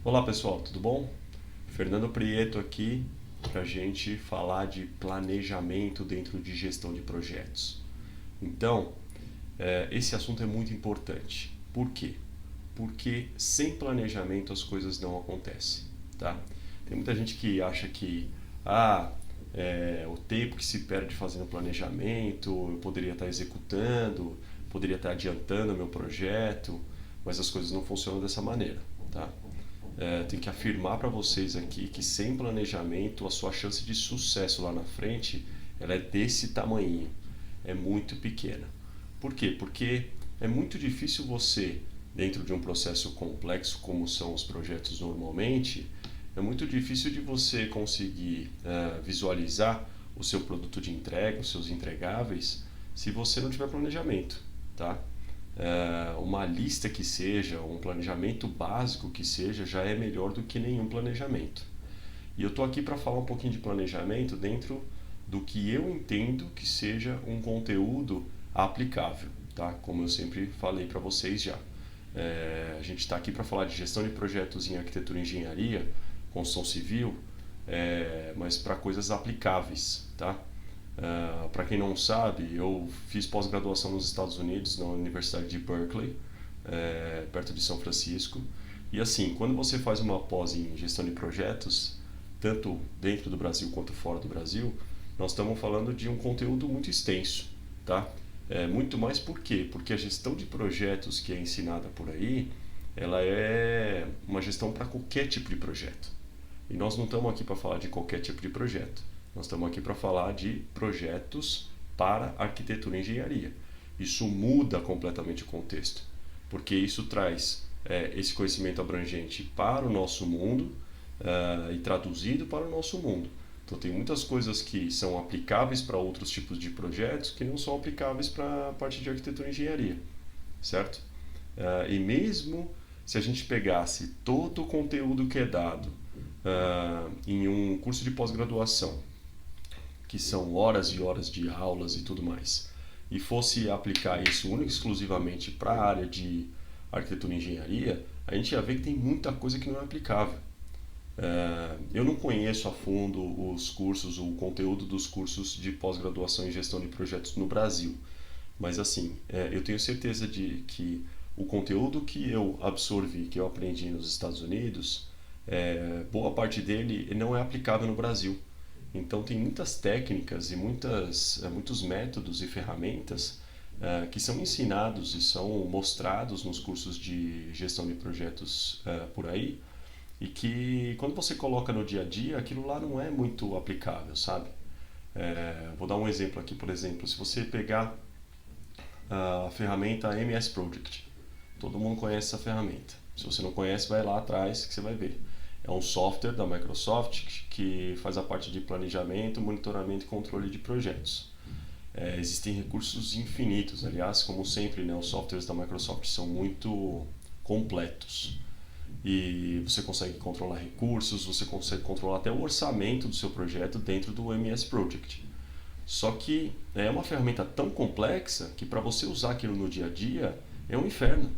Olá pessoal, tudo bom? Fernando Prieto aqui para a gente falar de planejamento dentro de gestão de projetos. Então, esse assunto é muito importante. Por quê? Porque sem planejamento as coisas não acontecem, tá? Tem muita gente que acha que o tempo que se perde fazendo planejamento, eu poderia estar executando, poderia estar adiantando o meu projeto, mas as coisas não funcionam dessa maneira, tá? Tenho que afirmar para vocês aqui que sem planejamento a sua chance de sucesso lá na frente ela é desse tamanho, é muito pequena. Por quê? Porque é muito difícil você, dentro de um processo complexo como são os projetos normalmente, é muito difícil de você conseguir visualizar o seu produto de entrega, os seus entregáveis, se você não tiver planejamento, tá? Uma lista que seja, um planejamento básico que seja, já é melhor do que nenhum planejamento. E eu estou aqui para falar um pouquinho de planejamento dentro do que eu entendo que seja um conteúdo aplicável, tá? Como eu sempre falei para vocês já. A gente está aqui para falar de gestão de projetos em arquitetura e engenharia, construção civil, mas para coisas aplicáveis, tá? Para quem não sabe, eu fiz pós-graduação nos Estados Unidos, na Universidade de Berkeley, perto de São Francisco. E assim, quando você faz uma pós em gestão de projetos, tanto dentro do Brasil quanto fora do Brasil, nós estamos falando de um conteúdo muito extenso, tá? Muito mais por quê? Porque a gestão de projetos que é ensinada por aí, ela é uma gestão para qualquer tipo de projeto. E nós não estamos aqui para falar de qualquer tipo de projeto. Nós estamos aqui para falar de projetos para arquitetura e engenharia. Isso muda completamente o contexto, porque isso traz esse conhecimento abrangente para o nosso mundo e traduzido para o nosso mundo. Então tem muitas coisas que são aplicáveis para outros tipos de projetos que não são aplicáveis para a parte de arquitetura e engenharia, certo? E mesmo se a gente pegasse todo o conteúdo que é dado em um curso de pós-graduação, que são horas e horas de aulas e tudo mais, e fosse aplicar isso única e exclusivamente para a área de arquitetura e engenharia, a gente ia ver que tem muita coisa que não é aplicável. Eu não conheço a fundo os cursos, o conteúdo dos cursos de pós-graduação em gestão de projetos no Brasil, mas assim, eu tenho certeza de que o conteúdo que eu absorvi, que eu aprendi nos Estados Unidos, boa parte dele não é aplicável no Brasil. Então tem muitas técnicas e muitos métodos e ferramentas que são ensinados e são mostrados nos cursos de gestão de projetos por aí, e que quando você coloca no dia a dia, aquilo lá não é muito aplicável, sabe? Vou dar um exemplo aqui, por exemplo, se você pegar a ferramenta MS Project, todo mundo conhece essa ferramenta. Se você não conhece, vai lá atrás que você vai ver. É um software da Microsoft que faz a parte de planejamento, monitoramento e controle de projetos. Existem recursos infinitos, aliás, como sempre, né, os softwares da Microsoft são muito completos. E você consegue controlar recursos, você consegue controlar até o orçamento do seu projeto dentro do MS Project. Só que é uma ferramenta tão complexa que para você usar aquilo no dia a dia é um inferno.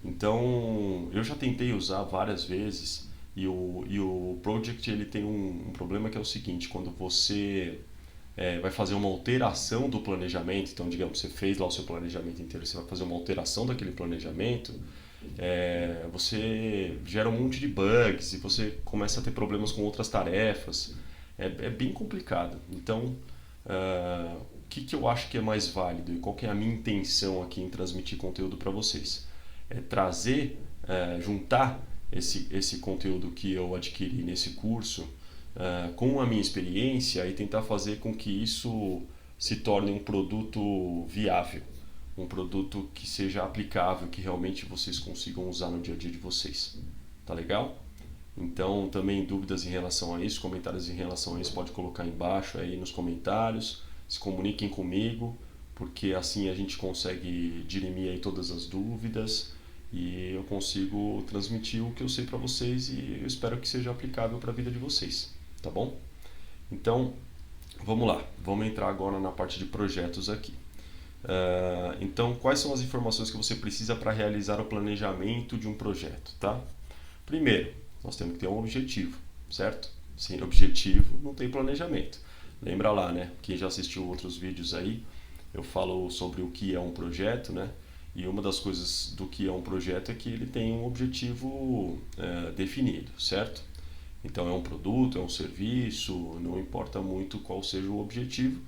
Então, eu já tentei usar várias vezes e o Project ele tem um problema que é o seguinte: quando você vai fazer uma alteração do planejamento, então digamos, você fez lá o seu planejamento inteiro, você vai fazer uma alteração daquele planejamento, você gera um monte de bugs e você começa a ter problemas com outras tarefas, é bem complicado. Então, o que eu acho que é mais válido e qual que é a minha intenção aqui em transmitir conteúdo para vocês? Trazer, juntar esse conteúdo que eu adquiri nesse curso com a minha experiência e tentar fazer com que isso se torne um produto viável, um produto que seja aplicável, que realmente vocês consigam usar no dia a dia de vocês. Tá legal? Então, também dúvidas em relação a isso, comentários em relação a isso, pode colocar embaixo aí nos comentários, se comuniquem comigo, porque assim a gente consegue dirimir aí todas as dúvidas e eu consigo transmitir o que eu sei para vocês e eu espero que seja aplicável para a vida de vocês, tá bom? Então, vamos lá, vamos entrar agora na parte de projetos aqui. Então, quais são as informações que você precisa para realizar o planejamento de um projeto, tá? Primeiro, Nós temos que ter um objetivo, certo? Sem objetivo não tem planejamento. Lembra lá, né? Quem já assistiu outros vídeos aí, eu falo sobre o que é um projeto, né? E uma das coisas do que é um projeto é que ele tem um objetivo definido, certo? Então é um produto, é um serviço, não importa muito qual seja o objetivo,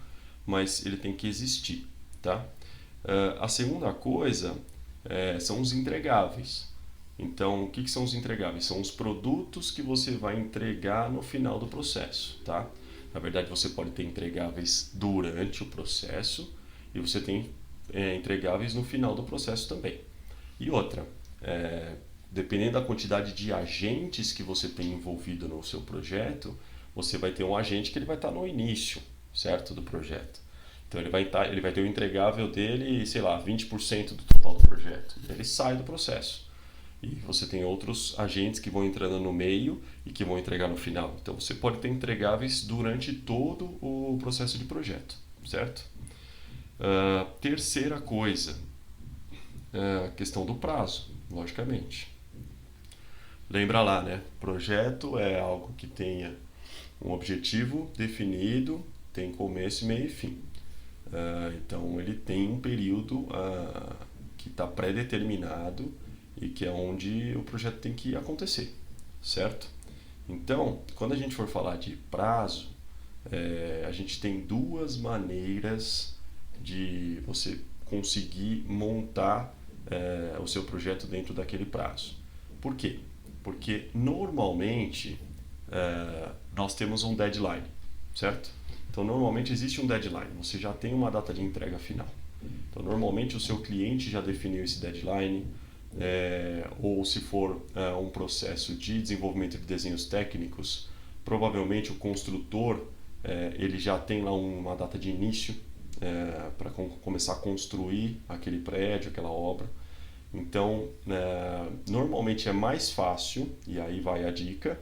mas ele tem que existir, tá? A segunda coisa são os entregáveis. Então, o que são os entregáveis? São os produtos que você vai entregar no final do processo, tá? Na verdade, você pode ter entregáveis durante o processo e você tem entregáveis no final do processo também. E outra, dependendo da quantidade de agentes que você tem envolvido no seu projeto, você vai ter um agente que ele vai estar no início, certo, do projeto. Então ele vai ter o entregável dele, sei lá, 20% do total do projeto. Ele sai do processo. E você tem outros agentes que vão entrando no meio e que vão entregar no final. Então você pode ter entregáveis durante todo o processo de projeto, certo? Terceira coisa, a questão do prazo, logicamente. Lembra lá, né? Projeto é algo que tenha um objetivo definido, tem começo, meio e fim. Então ele tem um período que está pré-determinado e que é onde o projeto tem que acontecer, certo? Então, quando a gente for falar de prazo, a gente tem duas maneiras de você conseguir montar o seu projeto dentro daquele prazo. Por quê? Porque normalmente nós temos um deadline, certo? Então normalmente existe um deadline, você já tem uma data de entrega final. Então normalmente o seu cliente já definiu esse deadline, ou se for um processo de desenvolvimento de desenhos técnicos, provavelmente o construtor ele já tem lá uma data de início para começar a construir aquele prédio, aquela obra. Então, normalmente é mais fácil, e aí vai a dica,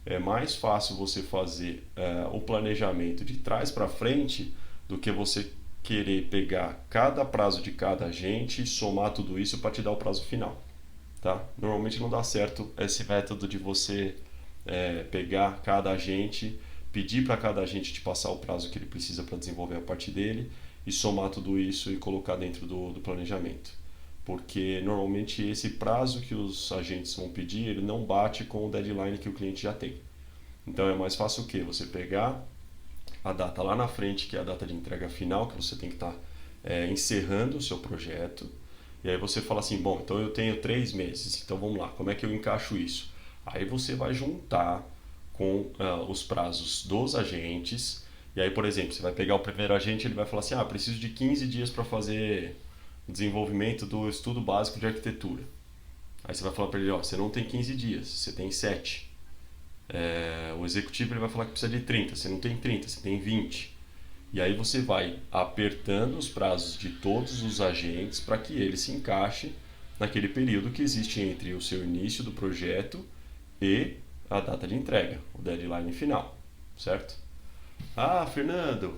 é mais fácil você fazer o planejamento de trás para frente do que você querer pegar cada prazo de cada agente e somar tudo isso para te dar o prazo final, tá? Normalmente não dá certo esse método de você pegar cada agente, pedir para cada agente te passar o prazo que ele precisa para desenvolver a parte dele e somar tudo isso e colocar dentro do planejamento. Porque normalmente esse prazo que os agentes vão pedir, ele não bate com o deadline que o cliente já tem. Então é mais fácil o quê? Você pegar a data lá na frente, que é a data de entrega final, que você tem que estar encerrando o seu projeto. E aí você fala assim, bom, então eu tenho 3 meses, então vamos lá, como é que eu encaixo isso? Aí você vai juntar com os prazos dos agentes. E aí, por exemplo, você vai pegar o primeiro agente, ele vai falar assim, preciso de 15 dias para fazer o desenvolvimento do estudo básico de arquitetura. Aí você vai falar para ele, você não tem 15 dias, você tem 7. O executivo ele vai falar que precisa de 30, você não tem 30, você tem 20. E aí você vai apertando os prazos de todos os agentes para que ele se encaixe naquele período que existe entre o seu início do projeto e a data de entrega, o deadline final, certo? Fernando,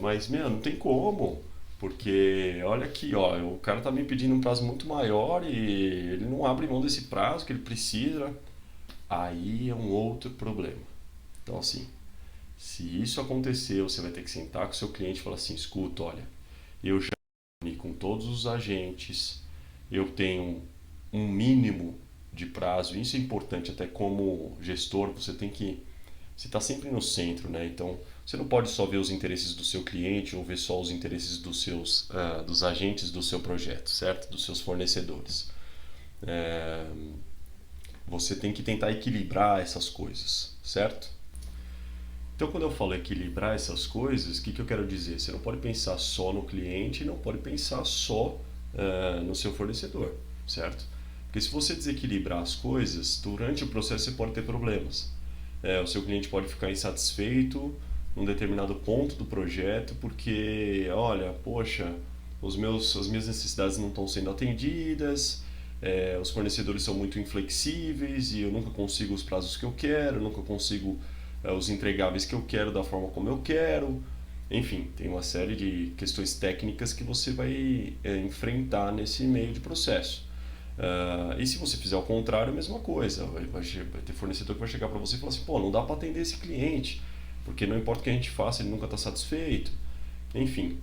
mas não tem como, porque olha aqui, o cara tá me pedindo um prazo muito maior e ele não abre mão desse prazo que ele precisa. Aí é um outro problema. Então assim, se isso acontecer, você vai ter que sentar com o seu cliente e falar assim, escuta, olha, eu já reuni com todos os agentes, eu tenho um mínimo de prazo, isso é importante até como gestor, você está sempre no centro, né? Então você não pode só ver os interesses do seu cliente ou ver só os interesses dos agentes do seu projeto, certo? Dos seus fornecedores. Você tem que tentar equilibrar essas coisas, certo? Então, quando eu falo equilibrar essas coisas, o que eu quero dizer? Você não pode pensar só no cliente e não pode pensar só no seu fornecedor, certo? Porque se você desequilibrar as coisas, durante o processo você pode ter problemas. O seu cliente pode ficar insatisfeito num determinado ponto do projeto porque, olha, poxa, as minhas necessidades não estão sendo atendidas, os fornecedores são muito inflexíveis e eu nunca consigo os prazos que eu quero, nunca consigo os entregáveis que eu quero da forma como eu quero. Enfim, tem uma série de questões técnicas que você vai enfrentar nesse meio de processo. E se você fizer o contrário, é a mesma coisa. Vai ter fornecedor que vai chegar para você e falar assim, pô, não dá para atender esse cliente, porque não importa o que a gente faça, ele nunca está satisfeito. Enfim,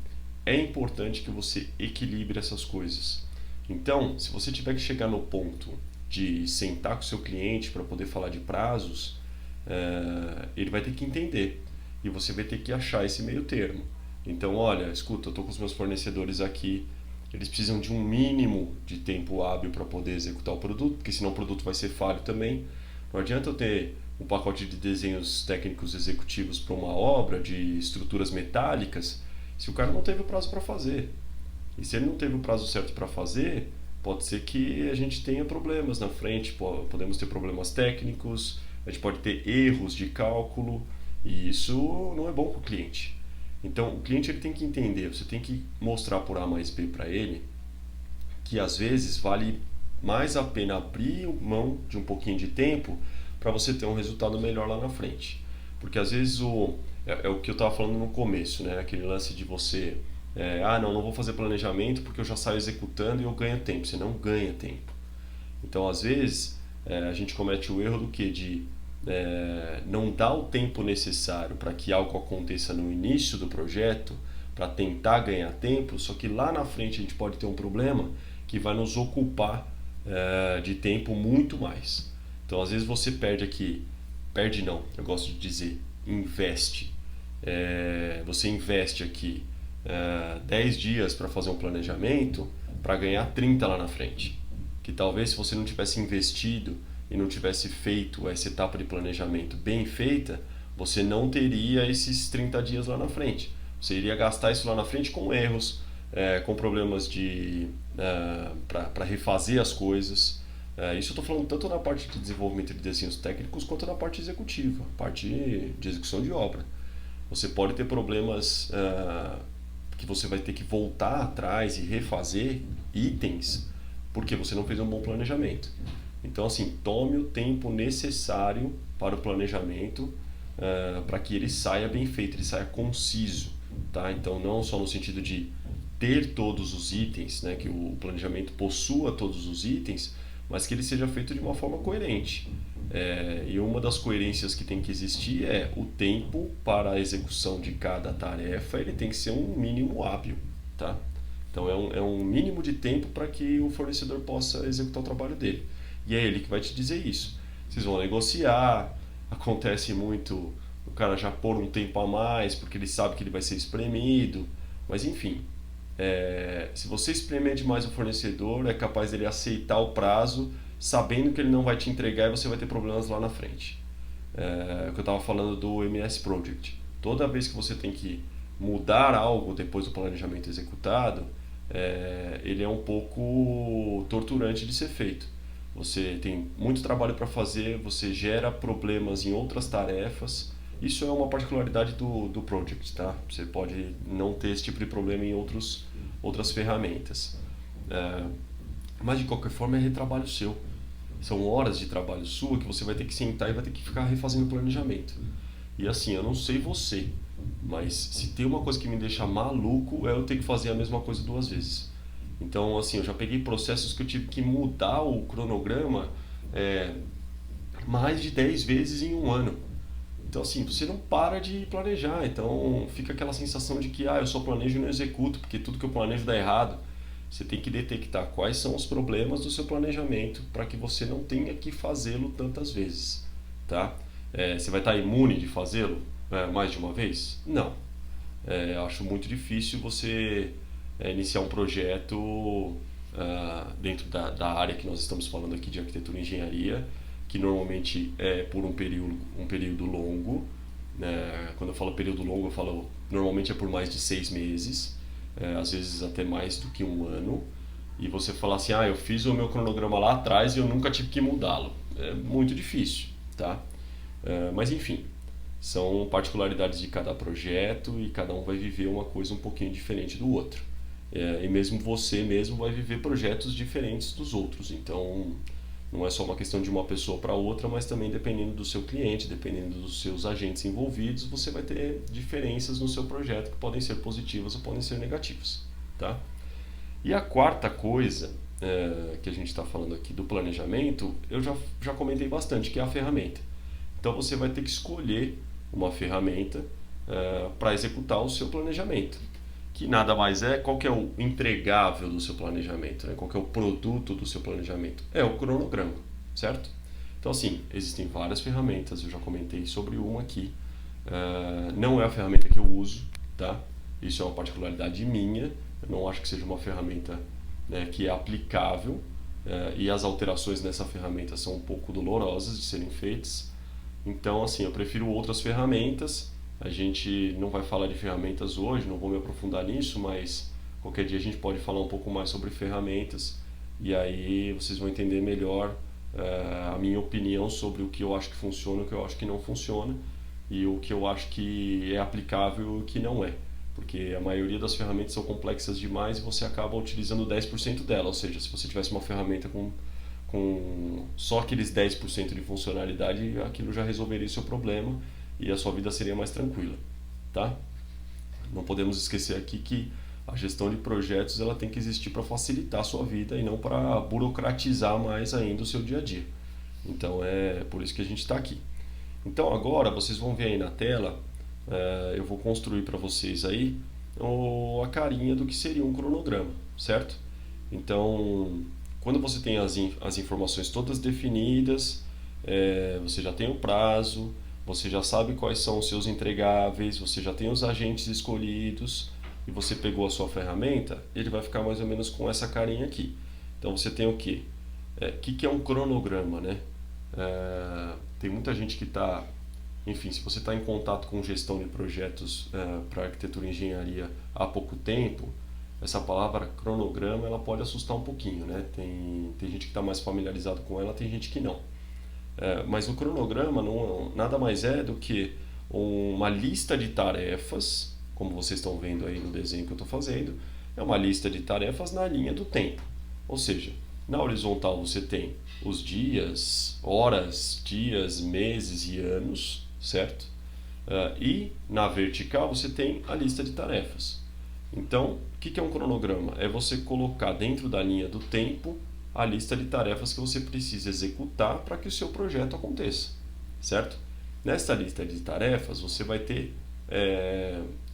é importante que você equilibre essas coisas. Então, se você tiver que chegar no ponto de sentar com o seu cliente para poder falar de prazos, ele vai ter que entender e você vai ter que achar esse meio termo. Então, olha, escuta, eu estou com os meus fornecedores aqui, eles precisam de um mínimo de tempo hábil para poder executar o produto, porque senão o produto vai ser falho também. Não adianta eu ter um pacote de desenhos técnicos executivos para uma obra de estruturas metálicas se o cara não teve o prazo para fazer. E se ele não teve o prazo certo para fazer, pode ser que a gente tenha problemas na frente, podemos ter problemas técnicos, a gente pode ter erros de cálculo, e isso não é bom para o cliente. Então, o cliente ele tem que entender, você tem que mostrar por A mais B para ele que às vezes vale mais a pena abrir mão de um pouquinho de tempo para você ter um resultado melhor lá na frente. Porque às vezes é o que eu estava falando no começo, né? Aquele lance de você, não vou fazer planejamento porque eu já saio executando e eu ganho tempo. Você não ganha tempo. Então, às vezes, a gente comete o erro do quê? De não dar o tempo necessário para que algo aconteça no início do projeto, para tentar ganhar tempo, só que lá na frente a gente pode ter um problema que vai nos ocupar de tempo muito mais. Então, às vezes você perde não, eu gosto de dizer, investe. Você investe aqui 10 dias para fazer um planejamento para ganhar 30 lá na frente. Que talvez se você não tivesse investido e não tivesse feito essa etapa de planejamento bem feita, você não teria esses 30 dias lá na frente. Você iria gastar isso lá na frente com erros, com problemas para refazer as coisas. Isso eu estou falando tanto na parte de desenvolvimento de desenhos técnicos quanto na parte executiva, parte de execução de obra. Você pode ter problemas que você vai ter que voltar atrás e refazer itens porque você não fez um bom planejamento. Então, assim, tome o tempo necessário para o planejamento para que ele saia bem feito, ele saia conciso. Tá? Então, não só no sentido de ter todos os itens, né, que o planejamento possua todos os itens, mas que ele seja feito de uma forma coerente. E uma das coerências que tem que existir é o tempo para a execução de cada tarefa, ele tem que ser um mínimo hábil. Tá? Então é um mínimo de tempo para que o fornecedor possa executar o trabalho dele. E é ele que vai te dizer isso. Vocês vão negociar, acontece muito o cara já pôr um tempo a mais porque ele sabe que ele vai ser espremido, mas enfim, se você espremer demais o fornecedor, é capaz dele aceitar o prazo sabendo que ele não vai te entregar e você vai ter problemas lá na frente. O que eu estava falando do MS Project. Toda vez que você tem que mudar algo depois do planejamento executado, ele é um pouco torturante de ser feito. Você tem muito trabalho para fazer, você gera problemas em outras tarefas. Isso é uma particularidade do project, tá? Você pode não ter esse tipo de problema em outras ferramentas. Mas de qualquer forma é retrabalho seu. São horas de trabalho sua que você vai ter que sentar e vai ter que ficar refazendo o planejamento. E assim, eu não sei você, mas se tem uma coisa que me deixa maluco é eu ter que fazer a mesma coisa duas vezes. Então, assim, eu já peguei processos que eu tive que mudar o cronograma mais de 10 vezes em um ano. Então, assim, você não para de planejar. Então, fica aquela sensação de que eu só planejo e não executo, porque tudo que eu planejo dá errado. Você tem que detectar quais são os problemas do seu planejamento para que você não tenha que fazê-lo tantas vezes, tá? Você vai estar imune de fazê-lo mais de uma vez? Não. Eu acho muito difícil você iniciar um projeto dentro da área que nós estamos falando aqui de arquitetura e engenharia, que normalmente é por um período longo. Quando eu falo período longo, eu falo normalmente é por mais de 6 meses, às vezes até mais do que um ano. E você fala assim, eu fiz o meu cronograma lá atrás e eu nunca tive que mudá-lo. É muito difícil, tá? Mas enfim, são particularidades de cada projeto e cada um vai viver uma coisa um pouquinho diferente do outro. E mesmo você mesmo vai viver projetos diferentes dos outros. Então, não é só uma questão de uma pessoa para outra, mas também dependendo do seu cliente, dependendo dos seus agentes envolvidos, você vai ter diferenças no seu projeto que podem ser positivas ou podem ser negativas, tá? E a quarta coisa que a gente está falando aqui do planejamento, eu já comentei bastante, que é a ferramenta. Então você vai ter que escolher uma ferramenta para executar o seu planejamento, que nada mais é, qual que é o entregável do seu planejamento, né? Qual que é o produto do seu planejamento? É o cronograma, certo? Então assim, existem várias ferramentas, eu já comentei sobre uma aqui, não é a ferramenta que eu uso, tá? Isso é uma particularidade minha, eu não acho que seja uma ferramenta, né, que é aplicável, e as alterações nessa ferramenta são um pouco dolorosas de serem feitas. Então, assim, eu prefiro outras ferramentas. A gente não vai falar de ferramentas hoje, não vou me aprofundar nisso, mas qualquer dia a gente pode falar um pouco mais sobre ferramentas e aí vocês vão entender melhor a minha opinião sobre o que eu acho que funciona e o que eu acho que não funciona e o que eu acho que é aplicável e o que não é. Porque a maioria das ferramentas são complexas demais e você acaba utilizando 10% dela, ou seja, se você tivesse uma ferramenta com só aqueles 10% de funcionalidade, aquilo já resolveria o seu problema e a sua vida seria mais tranquila, tá? Não podemos esquecer aqui que a gestão de projetos ela tem que existir para facilitar a sua vida e não para burocratizar mais ainda o seu dia a dia. Então é por isso que a gente está aqui. Então agora vocês vão ver aí na tela, eu vou construir para vocês aí a carinha do que seria um cronograma, certo? Então, quando você tem as informações todas definidas, você já tem o prazo, você já sabe quais são os seus entregáveis, você já tem os agentes escolhidos e você pegou a sua ferramenta, ele vai ficar mais ou menos com essa carinha aqui. Então você tem o quê? Que é um cronograma, né? Tem muita gente que está... Enfim, se você está em contato com gestão de projetos para arquitetura e engenharia há pouco tempo, essa palavra cronograma ela pode assustar um pouquinho, né? Tem gente que está mais familiarizado com ela, tem gente que não. Mas o cronograma nada mais é do que uma lista de tarefas, como vocês estão vendo aí no desenho que eu estou fazendo, é uma lista de tarefas na linha do tempo. Ou seja, na horizontal você tem os dias, horas, dias, meses e anos, certo? E na vertical você tem a lista de tarefas. Então, o que é um cronograma? É você colocar dentro da linha do tempo a lista de tarefas que você precisa executar para que o seu projeto aconteça, certo? Nessa lista de tarefas você vai ter...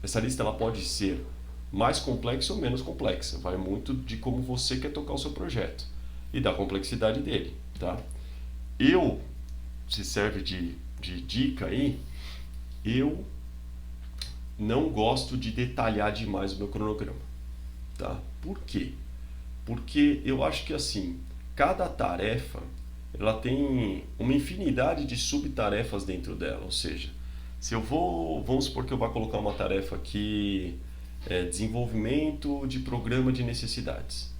essa lista ela pode ser mais complexa ou menos complexa, vai muito de como você quer tocar o seu projeto e da complexidade dele, tá? Se serve de dica aí, eu não gosto de detalhar demais o meu cronograma, tá? Por quê? Porque eu acho que assim, cada tarefa ela tem uma infinidade de subtarefas dentro dela, ou seja, se eu vamos supor que eu vou colocar uma tarefa aqui, desenvolvimento de programa de necessidades.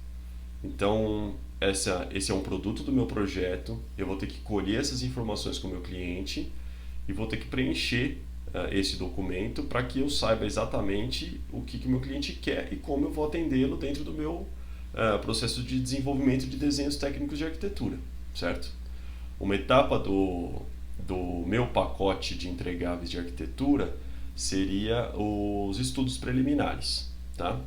Então, esse é um produto do meu projeto, eu vou ter que colher essas informações com o meu cliente e vou ter que preencher esse documento para que eu saiba exatamente o que o meu cliente quer e como eu vou atendê-lo dentro do meu processo de desenvolvimento de desenhos técnicos de arquitetura, certo? Uma etapa do meu pacote de entregáveis de arquitetura seria os estudos preliminares, tá?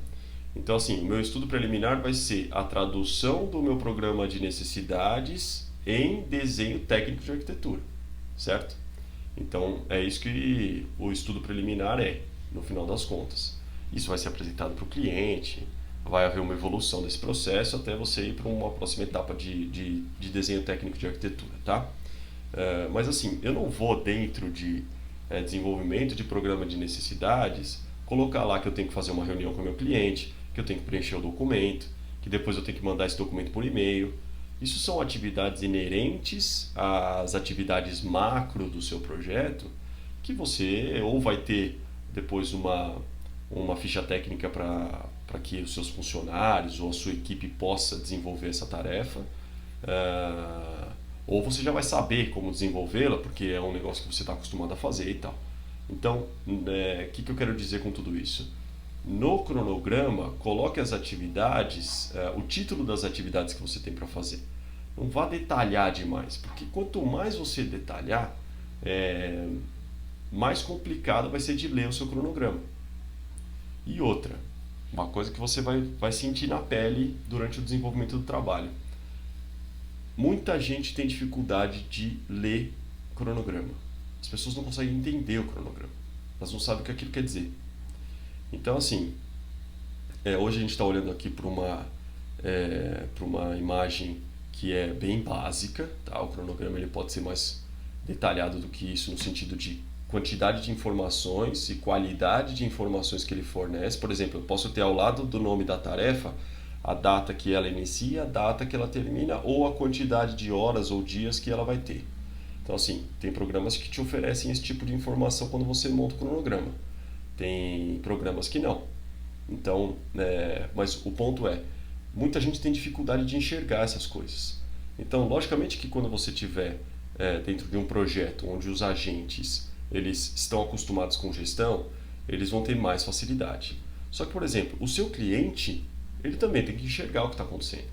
Então, assim, o meu estudo preliminar vai ser a tradução do meu programa de necessidades em desenho técnico de arquitetura, certo? Então, é isso que o estudo preliminar no final das contas. Isso vai ser apresentado para o cliente, vai haver uma evolução desse processo até você ir para uma próxima etapa de desenho técnico de arquitetura, tá? Mas, assim, eu não vou dentro de desenvolvimento de programa de necessidades colocar lá que eu tenho que fazer uma reunião com o meu cliente, que eu tenho que preencher o documento, que depois eu tenho que mandar esse documento por e-mail. Isso são atividades inerentes às atividades macro do seu projeto, que você ou vai ter depois uma ficha técnica para que os seus funcionários ou a sua equipe possa desenvolver essa tarefa, ou você já vai saber como desenvolvê-la, porque é um negócio que você está acostumado a fazer e tal. Então, o que eu quero dizer com tudo isso? No cronograma, coloque as atividades, o título das atividades que você tem para fazer. Não vá detalhar demais, porque quanto mais você detalhar, mais complicado vai ser de ler o seu cronograma. E outra, Uma coisa que você vai sentir na pele durante o desenvolvimento do trabalho. Muita gente tem dificuldade de ler cronograma. As pessoas não conseguem entender o cronograma. Elas não sabem o que aquilo quer dizer. Então, assim, hoje a gente está olhando aqui para uma imagem que é bem básica. Tá? O cronograma ele pode ser mais detalhado do que isso no sentido de quantidade de informações e qualidade de informações que ele fornece. Por exemplo, eu posso ter ao lado do nome da tarefa a data que ela inicia, a data que ela termina ou a quantidade de horas ou dias que ela vai ter. Então, assim, tem programas que te oferecem esse tipo de informação quando você monta o cronograma. Tem programas que não. Então, mas o ponto é, muita gente tem dificuldade de enxergar essas coisas. Então, logicamente que quando você tiver dentro de um projeto onde os agentes eles estão acostumados com gestão, eles vão ter mais facilidade. Só que, por exemplo, o seu cliente, ele também tem que enxergar o que está acontecendo.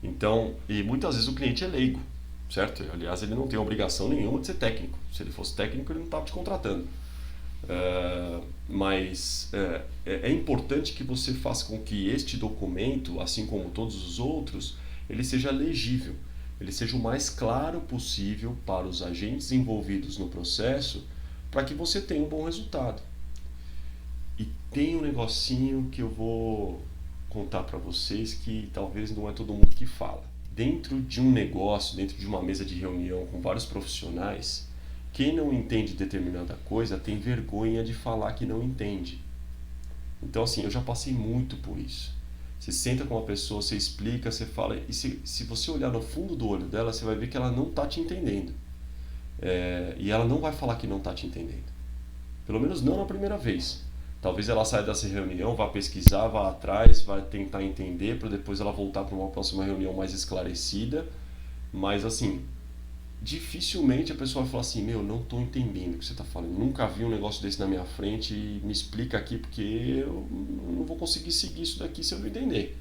Então, e muitas vezes o cliente é leigo, certo? Aliás, ele não tem obrigação nenhuma de ser técnico. Se ele fosse técnico, ele não estava te contratando. Mas é importante que você faça com que este documento, assim como todos os outros, ele seja legível, ele seja o mais claro possível para os agentes envolvidos no processo, para que você tenha um bom resultado. E tem um negocinho que eu vou contar para vocês que talvez não é todo mundo que fala. Dentro de um negócio, dentro de uma mesa de reunião com vários profissionais, quem não entende determinada coisa tem vergonha de falar que não entende. Então, assim, eu já passei muito por isso. Você senta com uma pessoa, você explica, você fala, e se você olhar no fundo do olho dela, você vai ver que ela não está te entendendo. E ela não vai falar que não está te entendendo. Pelo menos não na primeira vez. Talvez ela saia dessa reunião, vá pesquisar, vá atrás, vai tentar entender, para depois ela voltar para uma próxima reunião mais esclarecida. Mas, assim, dificilmente a pessoa vai falar assim, meu, não estou entendendo o que você está falando, nunca vi um negócio desse na minha frente e me explica aqui porque eu não vou conseguir seguir isso daqui se eu não entender.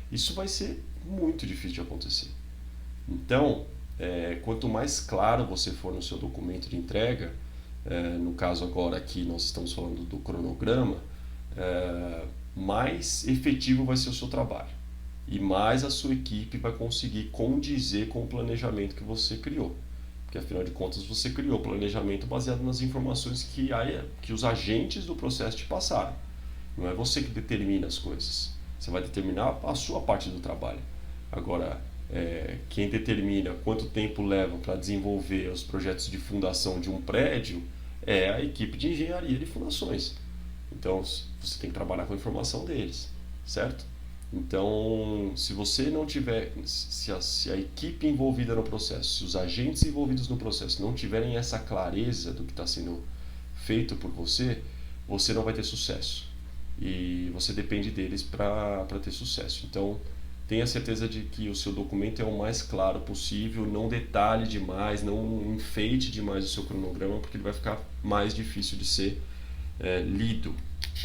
Isso vai ser muito difícil de acontecer. Então, quanto mais claro você for no seu documento de entrega, no caso agora aqui nós estamos falando do cronograma, mais efetivo vai ser o seu trabalho. E mais a sua equipe vai conseguir condizer com o planejamento que você criou. Porque, afinal de contas, você criou o planejamento baseado nas informações que os agentes do processo te passaram. Não é você que determina as coisas. Você vai determinar a sua parte do trabalho. Agora, quem determina quanto tempo leva para desenvolver os projetos de fundação de um prédio é a equipe de engenharia de fundações. Então, você tem que trabalhar com a informação deles, certo? Então, se você não tiver, se a equipe envolvida no processo, se os agentes envolvidos no processo não tiverem essa clareza do que está sendo feito por você, você não vai ter sucesso. E você depende deles para ter sucesso. Então, tenha certeza de que o seu documento é o mais claro possível, não detalhe demais, não enfeite demais o seu cronograma, porque ele vai ficar mais difícil de ser lido,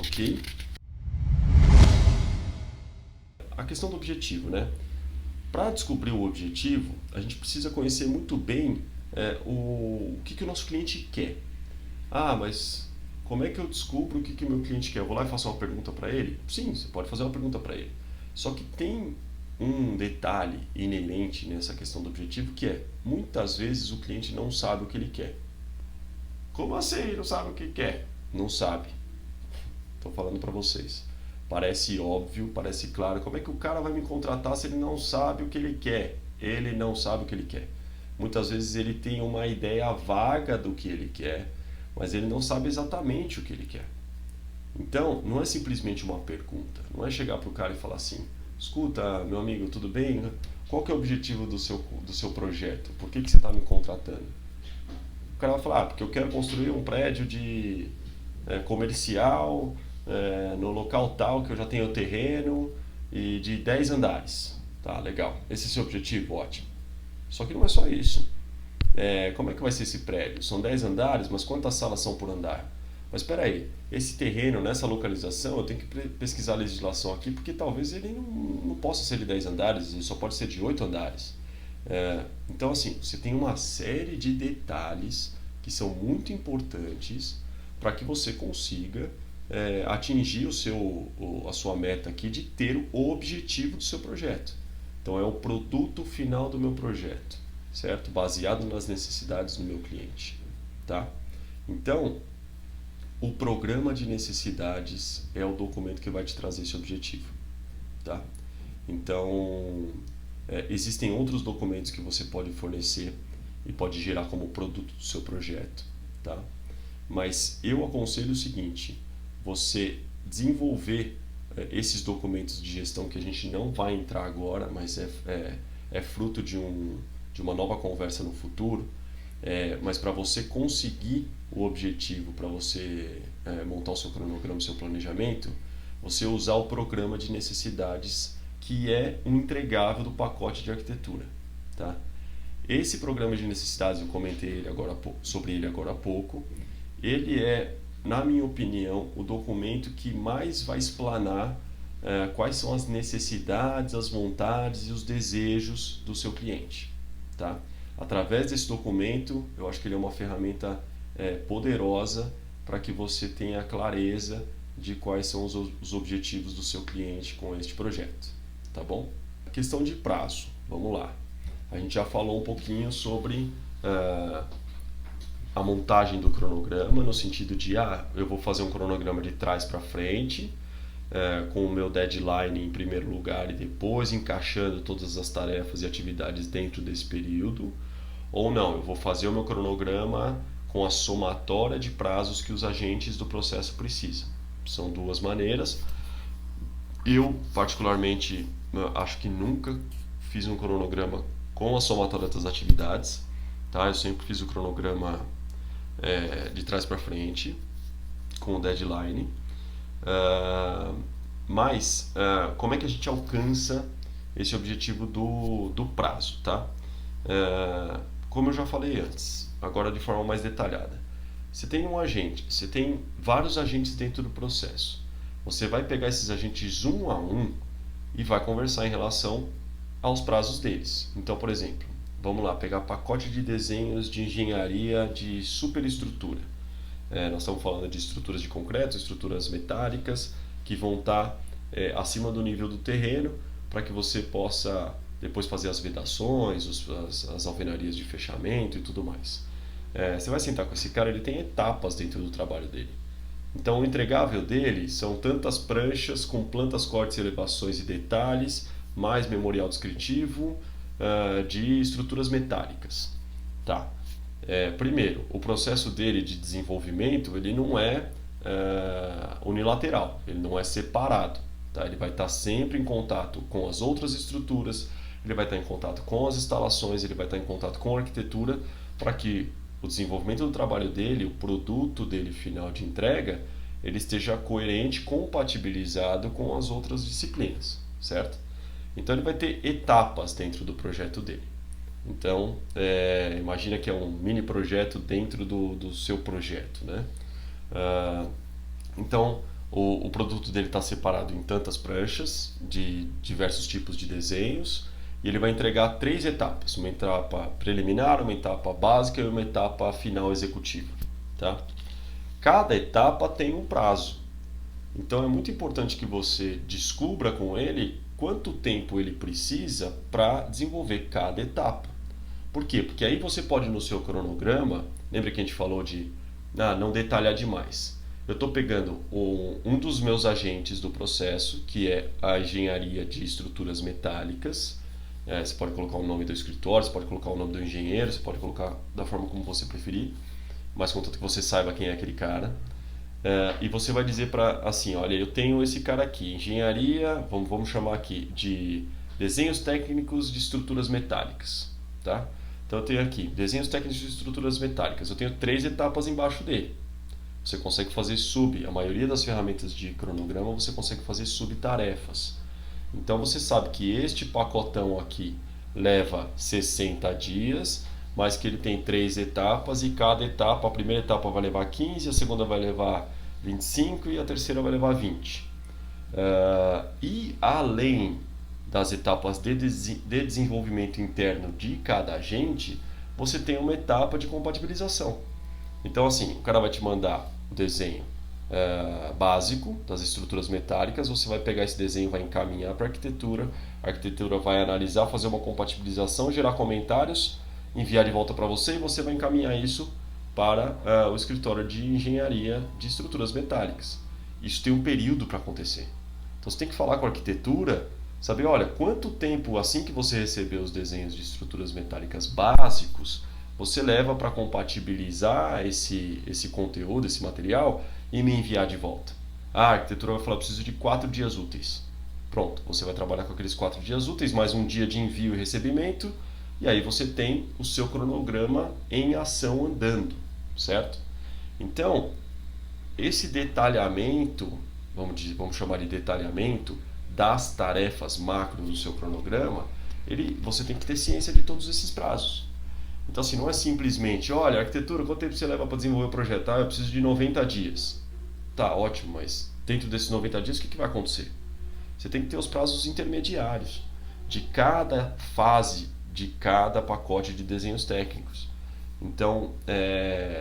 ok? A questão do objetivo, né? Para descobrir o objetivo, a gente precisa conhecer muito bem o que o nosso cliente quer. Ah, mas como é que eu descubro o que o meu cliente quer? Eu vou lá e faço uma pergunta para ele? Sim, você pode fazer uma pergunta para ele. Só que tem um detalhe inerente nessa questão do objetivo que muitas vezes o cliente não sabe o que ele quer. Como assim não sabe o que quer? Não sabe. Estou falando para vocês. Parece óbvio, parece claro. Como é que o cara vai me contratar se ele não sabe o que ele quer? Ele não sabe o que ele quer. Muitas vezes ele tem uma ideia vaga do que ele quer, mas ele não sabe exatamente o que ele quer. Então, não é simplesmente uma pergunta. Não é chegar para o cara e falar assim, escuta, meu amigo, tudo bem? Qual que é o objetivo do seu projeto? Por que você está me contratando? O cara vai falar, porque eu quero construir um prédio de comercial, no local tal que eu já tenho o terreno e de 10 andares. Tá, legal. Esse é o seu objetivo? Ótimo. Só que não é só isso. Como é que vai ser esse prédio? São 10 andares, mas quantas salas são por andar? Mas espera aí, esse terreno, nessa localização, eu tenho que pesquisar a legislação aqui, porque talvez ele não possa ser de 10 andares, ele só pode ser de 8 andares. Então, assim, você tem uma série de detalhes que são muito importantes para que você consiga atingir a sua meta aqui de ter o objetivo do seu projeto. Então é o produto final do meu projeto, certo? Baseado nas necessidades do meu cliente, tá? Então, o programa de necessidades é o documento que vai te trazer esse objetivo, tá? Então, existem outros documentos que você pode fornecer e pode gerar como produto do seu projeto, tá? Mas eu aconselho o seguinte: você desenvolver esses documentos de gestão, que a gente não vai entrar agora, mas é fruto de uma nova conversa no futuro. Mas para você conseguir o objetivo, para você montar o seu cronograma, o seu planejamento, você usar o programa de necessidades, que é um entregável do pacote de arquitetura, tá? Esse programa de necessidades, eu comentei sobre ele agora há pouco, ele é, na minha opinião, o documento que mais vai explanar quais são as necessidades, as vontades e os desejos do seu cliente, tá? Através desse documento, eu acho que ele é uma ferramenta poderosa para que você tenha clareza de quais são os objetivos do seu cliente com este projeto, tá bom? Questão de prazo, vamos lá. A gente já falou um pouquinho sobre a montagem do cronograma, no sentido de, eu vou fazer um cronograma de trás para frente, com o meu deadline em primeiro lugar e depois encaixando todas as tarefas e atividades dentro desse período. Ou não, eu vou fazer o meu cronograma com a somatória de prazos que os agentes do processo precisam. São duas maneiras. Eu, particularmente, acho que nunca fiz um cronograma com a somatória das atividades, tá? Eu sempre fiz o cronograma de trás para frente, com o deadline. Mas, como é que a gente alcança esse objetivo do prazo, tá? Como eu já falei antes, agora de forma mais detalhada. Você tem um agente, você tem vários agentes dentro do processo. Você vai pegar esses agentes um a um e vai conversar em relação aos prazos deles. Então, por exemplo, vamos lá, pegar pacote de desenhos de engenharia de superestrutura. Nós estamos falando de estruturas de concreto, estruturas metálicas, que vão estar acima do nível do terreno, para que você possa depois fazer as vedações, as alvenarias de fechamento e tudo mais. Você vai sentar com esse cara, ele tem etapas dentro do trabalho dele. Então o entregável dele são tantas pranchas com plantas, cortes, elevações e detalhes, mais memorial descritivo de estruturas metálicas. Tá. Primeiro, o processo dele de desenvolvimento ele não é unilateral, ele não é separado. Tá? Ele vai estar sempre em contato com as outras estruturas, ele vai estar em contato com as instalações, ele vai estar em contato com a arquitetura, para que o desenvolvimento do trabalho dele, o produto dele final de entrega, ele esteja coerente, compatibilizado com as outras disciplinas, certo? Então ele vai ter etapas dentro do projeto dele. Então, imagina que é um mini projeto dentro do seu projeto, né? Então, o produto dele está separado em tantas pranchas de diversos tipos de desenhos, e ele vai entregar 3 etapas, uma etapa preliminar, uma etapa básica e uma etapa final executiva, tá? Cada etapa tem um prazo, então é muito importante que você descubra com ele quanto tempo ele precisa para desenvolver cada etapa. Por quê? Porque aí você pode, no seu cronograma, lembra que a gente falou de não detalhar demais. Eu estou pegando um dos meus agentes do processo, que é a engenharia de estruturas metálicas. Você pode colocar o nome do escritório, você pode colocar o nome do engenheiro, você pode colocar da forma como você preferir, mas contanto que você saiba quem é aquele cara. E você vai dizer assim, olha, eu tenho esse cara aqui, engenharia, vamos chamar aqui de desenhos técnicos de estruturas metálicas, tá? Então eu tenho aqui, desenhos técnicos de estruturas metálicas, eu tenho 3 etapas embaixo dele. Você consegue fazer a maioria das ferramentas de cronograma você consegue fazer subtarefas. Então você sabe que este pacotão aqui leva 60 dias, mas que ele tem 3 etapas e cada etapa, a primeira etapa vai levar 15, a segunda vai levar 25 e a terceira vai levar 20. E além das etapas de desenvolvimento interno de cada agente, você tem uma etapa de compatibilização. Então assim, o cara vai te mandar o desenho. básico das estruturas metálicas, você vai pegar esse desenho, vai encaminhar para a arquitetura vai analisar, fazer uma compatibilização, gerar comentários, enviar de volta para você e você vai encaminhar isso para o escritório de engenharia de estruturas metálicas. Isso tem um período para acontecer. Então você tem que falar com a arquitetura, saber, olha, quanto tempo assim que você receber os desenhos de estruturas metálicas básicos, você leva para compatibilizar esse conteúdo, esse material e me enviar de volta. A arquitetura vai falar, preciso de 4 dias úteis. Pronto, você vai trabalhar com aqueles 4 dias úteis, mais um dia de envio e recebimento, e aí você tem o seu cronograma em ação andando, certo? Então, esse detalhamento, vamos chamar de detalhamento, das tarefas macro do seu cronograma, você tem que ter ciência de todos esses prazos. Então, assim, não é simplesmente, olha, arquitetura, quanto tempo você leva para desenvolver o projeto? Eu preciso de 90 dias. Tá, ótimo, mas dentro desses 90 dias, o que vai acontecer? Você tem que ter os prazos intermediários de cada fase, de cada pacote de desenhos técnicos. Então,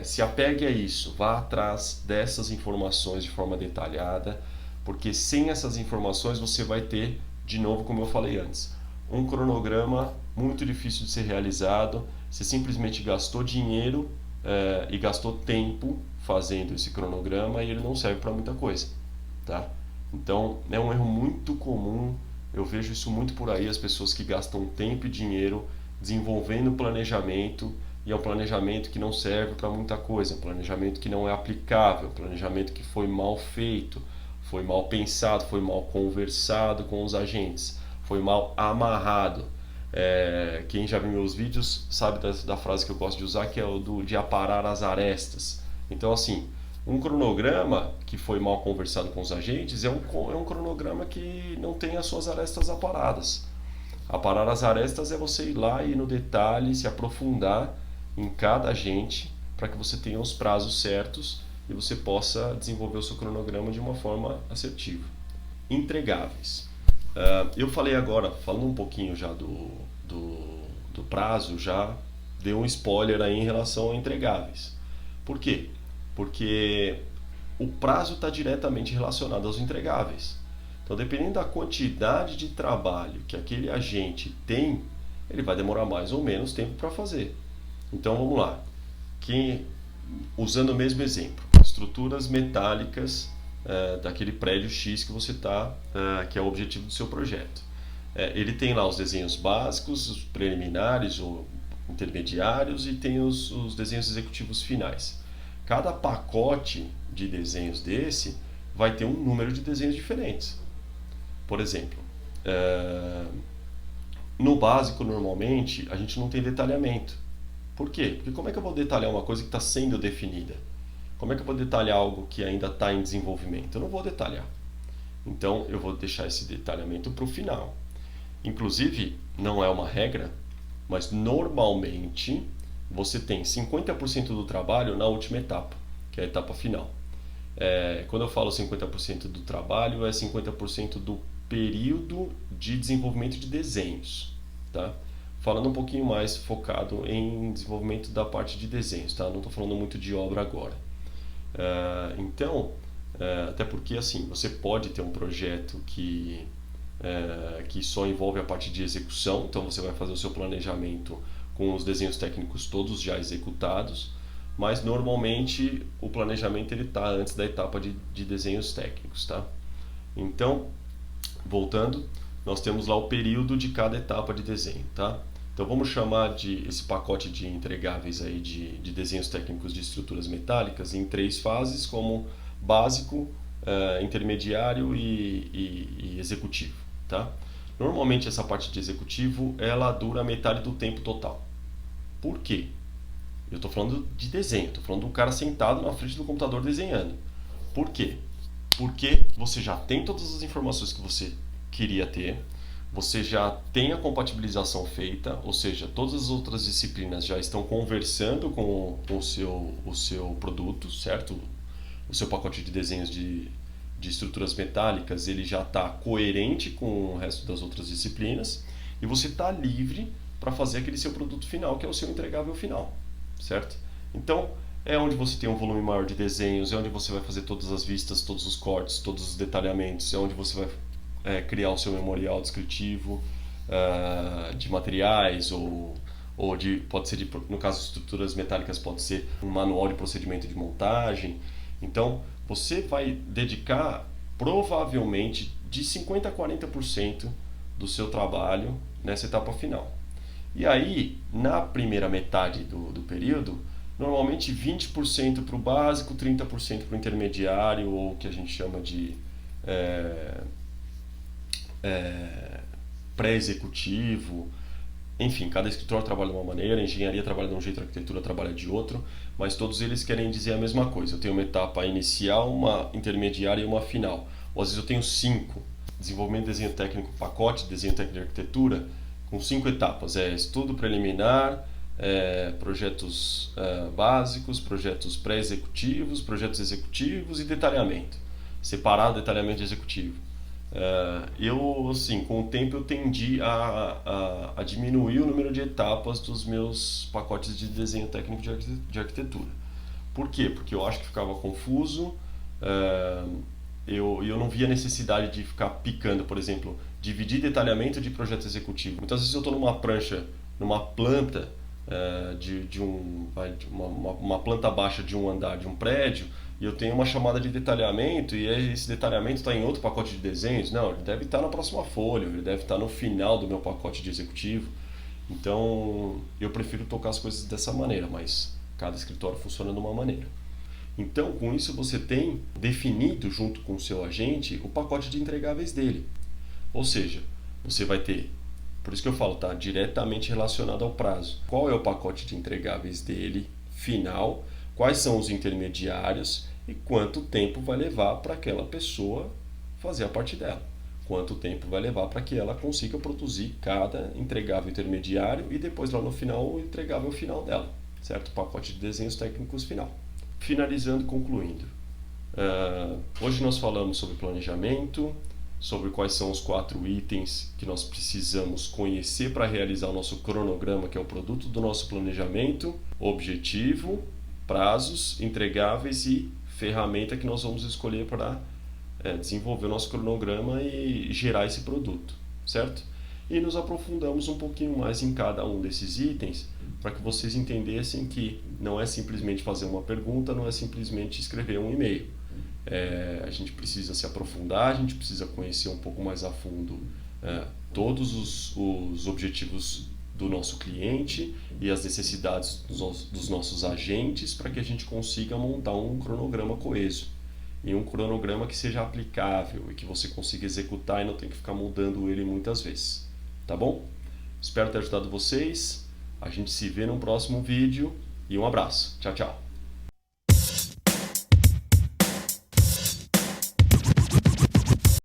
se apegue a isso, vá atrás dessas informações de forma detalhada, porque sem essas informações você vai ter, de novo, como eu falei antes, um cronograma muito difícil de ser realizado. Você simplesmente gastou dinheiro e gastou tempo fazendo esse cronograma e ele não serve para muita coisa, tá? Então, é um erro muito comum, eu vejo isso muito por aí, as pessoas que gastam tempo e dinheiro desenvolvendo planejamento, e é um planejamento que não serve para muita coisa, um planejamento que não é aplicável, um planejamento que foi mal feito, foi mal pensado, foi mal conversado com os agentes, foi mal amarrado. Quem já viu meus vídeos sabe da frase que eu gosto de usar, que é o de aparar as arestas. Então, assim, um cronograma que foi mal conversado com os agentes é um cronograma que não tem as suas arestas aparadas. Aparar as arestas é você ir lá e ir no detalhe, se aprofundar em cada agente para que você tenha os prazos certos e você possa desenvolver o seu cronograma de uma forma assertiva. Entregáveis. Eu falei agora, falando um pouquinho já do prazo, já dei um spoiler aí em relação a entregáveis. Por quê? Porque o prazo está diretamente relacionado aos entregáveis. Então, dependendo da quantidade de trabalho que aquele agente tem, ele vai demorar mais ou menos tempo para fazer. Então, vamos lá. Usando o mesmo exemplo, estruturas metálicas daquele prédio X que você está, que é o objetivo do seu projeto. Ele tem lá os desenhos básicos, os preliminares ou intermediários e tem os desenhos executivos finais. Cada pacote de desenhos desse vai ter um número de desenhos diferentes. Por exemplo, no básico, normalmente, a gente não tem detalhamento. Por quê? Porque como é que eu vou detalhar uma coisa que está sendo definida? Como é que eu vou detalhar algo que ainda está em desenvolvimento? Eu não vou detalhar. Então, eu vou deixar esse detalhamento para o final. Inclusive, não é uma regra, mas normalmente você tem 50% do trabalho na última etapa, que é a etapa final. Quando eu falo 50% do trabalho, é 50% do período de desenvolvimento de desenhos, tá? Falando um pouquinho mais focado em desenvolvimento da parte de desenhos, tá? Não estou falando muito de obra agora. Então, até porque assim, você pode ter um projeto que só envolve a parte de execução, então você vai fazer o seu planejamento com os desenhos técnicos todos já executados, mas normalmente o planejamento está antes da etapa de desenhos técnicos, tá? Então, voltando, nós temos lá o período de cada etapa de desenho, tá? Então vamos chamar esse pacote de entregáveis aí de desenhos técnicos de estruturas metálicas em 3 fases, como básico, intermediário e executivo, tá? Normalmente essa parte de executivo ela dura metade do tempo total. Por quê? Eu estou falando de desenho, estou falando do cara sentado na frente do computador desenhando. Por quê? Porque você já tem todas as informações que você queria ter, você já tem a compatibilização feita, ou seja, todas as outras disciplinas já estão conversando com o seu produto, certo? O seu pacote de desenhos de estruturas metálicas ele já está coerente com o resto das outras disciplinas e você está livre para fazer aquele seu produto final, que é o seu entregável final, certo? Então, é onde você tem um volume maior de desenhos, é onde você vai fazer todas as vistas, todos os cortes, todos os detalhamentos, é onde você vai criar o seu memorial descritivo de materiais ou pode ser no caso de estruturas metálicas, pode ser um manual de procedimento de montagem. Então você vai dedicar provavelmente de 50% a 40% do seu trabalho nessa etapa final. E aí, na primeira metade do período, normalmente 20% para o básico, 30% para o intermediário, ou o que a gente chama de pré-executivo. Enfim, cada escritório trabalha de uma maneira, a engenharia trabalha de um jeito, a arquitetura trabalha de outro, mas todos eles querem dizer a mesma coisa. Eu tenho uma etapa inicial, uma intermediária e uma final. Ou às vezes eu tenho 5. Desenvolvimento de desenho técnico, pacote de desenho técnico de arquitetura, com 5 etapas. Estudo preliminar, projetos básicos, projetos pré-executivos, projetos executivos e detalhamento. Separado detalhamento de executivo. Eu, assim, com o tempo eu tendi a diminuir o número de etapas dos meus pacotes de desenho técnico de arquitetura. Por quê? Porque eu acho que ficava confuso, eu não via necessidade de ficar picando, por exemplo, dividir detalhamento de projeto executivo. Muitas vezes eu estou numa prancha, numa planta, uma planta baixa de um andar de um prédio, e eu tenho uma chamada de detalhamento e esse detalhamento está em outro pacote de desenhos. Não, ele deve estar na próxima folha, ele deve estar no final do meu pacote de executivo. Então eu prefiro tocar as coisas dessa maneira, mas cada escritório funciona de uma maneira. Então, com isso você tem definido junto com o seu agente o pacote de entregáveis dele. Ou seja, você vai ter, por isso que eu falo, está diretamente relacionado ao prazo. Qual é o pacote de entregáveis dele final, quais são os intermediários e quanto tempo vai levar para aquela pessoa fazer a parte dela. Quanto tempo vai levar para que ela consiga produzir cada entregável intermediário e depois lá no final o entregável final dela, certo? O pacote de desenhos técnicos final. Finalizando e concluindo, hoje nós falamos sobre planejamento, sobre quais são os 4 itens que nós precisamos conhecer para realizar o nosso cronograma, que é o produto do nosso planejamento, objetivo, prazos, entregáveis e ferramenta que nós vamos escolher para desenvolver o nosso cronograma e gerar esse produto, certo? E nos aprofundamos um pouquinho mais em cada um desses itens para que vocês entendessem que não é simplesmente fazer uma pergunta, não é simplesmente escrever um e-mail. A gente precisa se aprofundar, a gente precisa conhecer um pouco mais a fundo todos os objetivos do nosso cliente e as necessidades dos nossos agentes para que a gente consiga montar um cronograma coeso e um cronograma que seja aplicável e que você consiga executar e não tenha que ficar mudando ele muitas vezes. Tá bom? Espero ter ajudado vocês. A gente se vê no próximo vídeo e um abraço. Tchau, tchau.